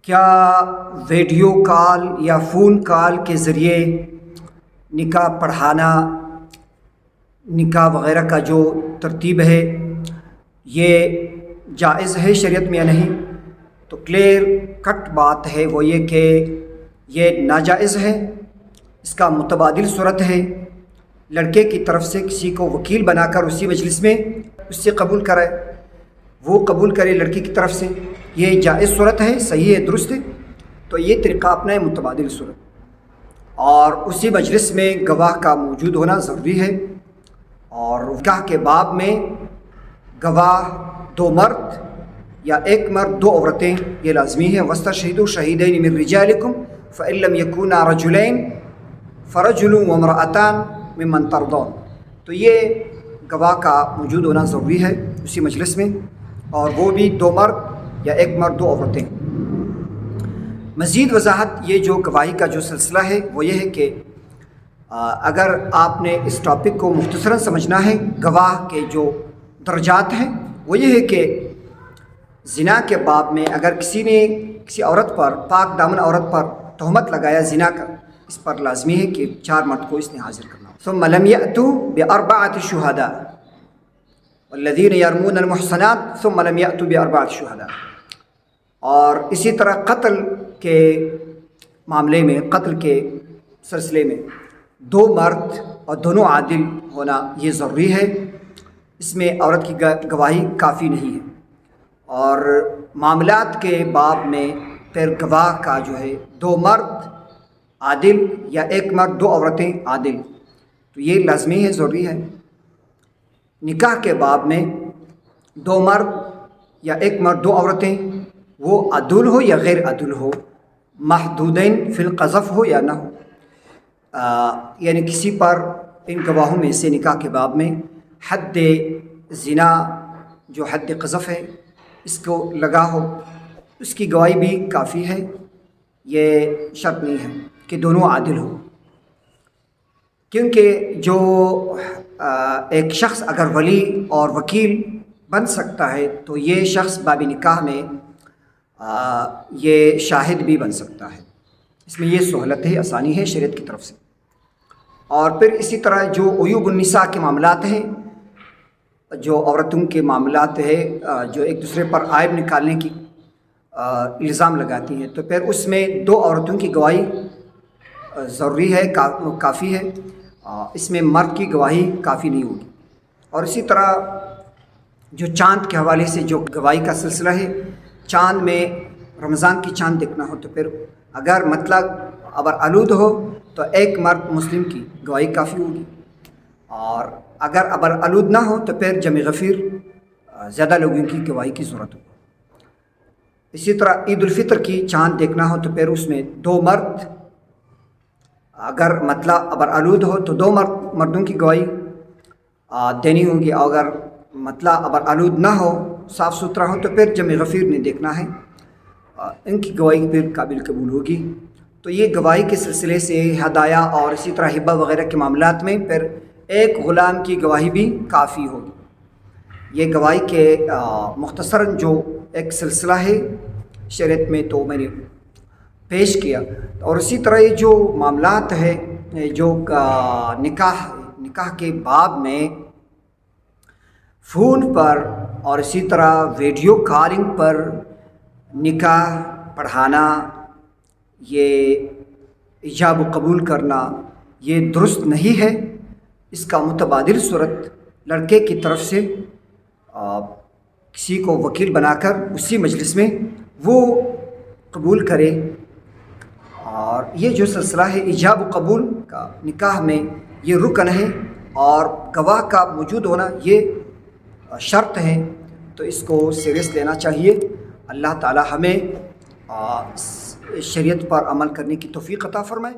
کیا video call یا phone call کے ذریعے نکاح پڑھانا، نکاح وغیرہ کا جو ترتیب ہے یہ جائز ہے شریعت میں یا نہیں؟ تو کلیئر کٹ بات ہے وہ یہ کہ یہ ناجائز ہے۔ اس کا متبادل صورت ہے لڑکے کی طرف سے کسی کو وکیل بنا کر اسی مجلس میں اس سے قبول کرائے، وہ قبول کرے لڑکی کی طرف سے، یہ جائز صورت ہے، صحیح ہے، درست ہے۔ تو یہ طریقہ اپنا ہے متبادل صورت، اور اسی مجلس میں گواہ کا موجود ہونا ضروری ہے۔ اور نکاح کے باب میں گواہ دو مرد یا ایک مرد دو عورتیں یہ لازمی ہے۔ وَاسْتَشْهِدُوا شَهِيدَيْنِ مِن رِجَالِكُمْ فَإِن لَّمْ يَكُونَا رَجُلَيْنِ فَرَجُلٌ وَامْرَأَتَانِ مِمَّن تَرْضَوْنَ۔ تو یہ گواہ کا موجود ہونا ضروری ہے اسی مجلس میں، اور وہ بھی دو مرد یا ایک مرد دو عورتیں۔ مزید وضاحت یہ جو گواہی کا جو سلسلہ ہے وہ یہ ہے کہ اگر آپ نے اس ٹاپک کو مختصراً سمجھنا ہے، گواہ کے جو درجات ہیں وہ یہ ہے کہ زنا کے باب میں اگر کسی نے کسی عورت پر، پاک دامن عورت پر تہمت لگایا زنا کا، اس پر لازمی ہے کہ 4 مرد کو اس نے حاضر کرنا ہو۔ ثم لم يأتوا بأربعة شهداء والذين يرمون المحصنات ثم لم يأتوا بأربعة شهداء۔ اور اسی طرح قتل کے معاملے میں، قتل کے سلسلے میں 2 مرد اور دونوں عادل ہونا یہ ضروری ہے، اس میں عورت کی گواہی کافی نہیں ہے۔ اور معاملات کے باب میں پھر گواہ کا جو ہے 2 مرد عادل یا ایک مرد دو عورتیں عادل، تو یہ لازمی ہے، ضروری ہے۔ نکاح کے باب میں 2 مرد یا ایک مرد دو عورتیں، وہ عدول ہو یا غیر عدول ہو، محدودین فی القذف ہو یا نہ ہو، یعنی کسی پر ان گواہوں میں سے نکاح کے باب میں حد زنا جو حد قذف ہے اس کو لگا ہو، اس کی گواہی بھی کافی ہے، یہ شرط نہیں ہے کہ دونوں عادل ہو۔ کیونکہ جو ایک شخص اگر ولی اور وکیل بن سکتا ہے تو یہ شخص باب نکاح میں یہ شاہد بھی بن سکتا ہے، اس میں یہ سہولت ہے، آسانی ہے شریعت کی طرف سے۔ اور پھر اسی طرح جو عیوب النساء کے معاملات ہیں، جو عورتوں کے معاملات ہے جو ایک دوسرے پر عیب نکالنے کی الزام لگاتی ہیں، تو پھر اس میں 2 عورتوں کی گواہی ضروری ہے، کافی ہے، اس میں مرد کی گواہی کافی نہیں ہوگی۔ اور اسی طرح جو چاند کے حوالے سے جو گواہی کا سلسلہ ہے، چاند میں رمضان کی چاند دیکھنا ہو تو پھر اگر مطلب ابر آلود ہو تو ایک مرد مسلم کی گواہی کافی ہوگی، اور اگر ابر آلود نہ ہو تو پھر جمع غفیر زیادہ لوگوں کی گواہی کی ضرورت ہوگی۔ اسی طرح عید الفطر کی چاند دیکھنا ہو تو پھر اس میں 2 مرد، اگر مطلب ابر آلود ہو تو 2 مردوں کی گواہی دینی ہوگی، اور اگر مطلب ابر آلود نہ ہو، صاف ستھرا ہو، تو پھر جمع غفیر نے دیکھنا ہے، ان کی گواہی پھر قابل قبول ہوگی۔ تو یہ گواہی کے سلسلے سے ہدایہ اور اسی طرح ہبہ وغیرہ کے معاملات میں پھر ایک غلام کی گواہی بھی کافی ہوگی۔ یہ گواہی کے مختصراً جو ایک سلسلہ ہے شریعت میں تو میں نے پیش کیا۔ اور اسی طرح یہ جو معاملات ہے جو نکاح کے باب میں فون پر اور اسی طرح ویڈیو کالنگ پر نکاح پڑھانا، یہ ایجاب و قبول کرنا، یہ درست نہیں ہے۔ اس کا متبادل صورت لڑکے کی طرف سے کسی کو وکیل بنا کر اسی مجلس میں وہ قبول کرے، اور یہ جو سلسلہ ہے ایجاب و قبول کا نکاح میں یہ رکن ہے، اور گواہ کا موجود ہونا یہ شرط ہے، تو اس کو سیریس لینا چاہیے۔ اللہ تعالی ہمیں شریعت پر عمل کرنے کی توفیق عطا فرمائے۔